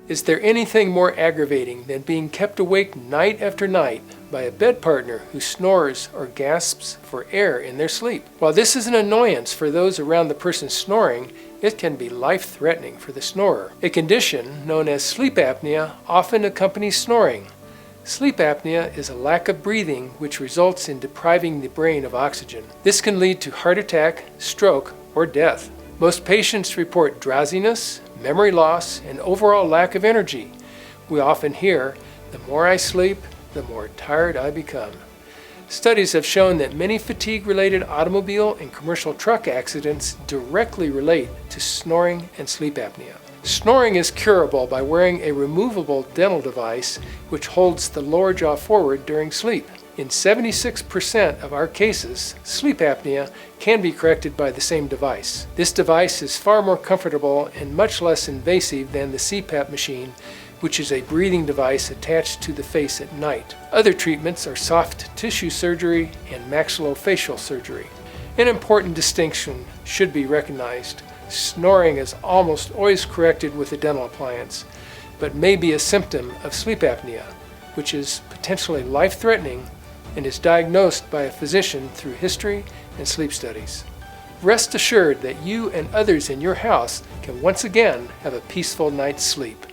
Is there anything more aggravating than being kept awake night after night by a bed partner who snores or gasps for air in their sleep? While this is an annoyance for those around the person snoring, it can be life-threatening for the snorer. A condition known as sleep apnea often accompanies snoring. Sleep apnea is a lack of breathing which results in depriving the brain of oxygen. This can lead to heart attack, stroke, or death. Most patients report drowsiness, memory loss, and overall lack of energy. We often hear, "The more I sleep, the more tired I become." Studies have shown that many fatigue-related automobile and commercial truck accidents directly relate to snoring and sleep apnea. Snoring is curable by wearing a removable dental device which holds the lower jaw forward during sleep. In 76% of our cases, sleep apnea can be corrected by the same device. This device is far more comfortable and much less invasive than the CPAP machine, which is a breathing device attached to the face at night. Other treatments are soft tissue surgery and maxillofacial surgery. An important distinction should be recognized. Snoring is almost always corrected with a dental appliance, but may be a symptom of sleep apnea, which is potentially life-threatening and is diagnosed by a physician through history and sleep studies. Rest assured that you and others in your house can once again have a peaceful night's sleep.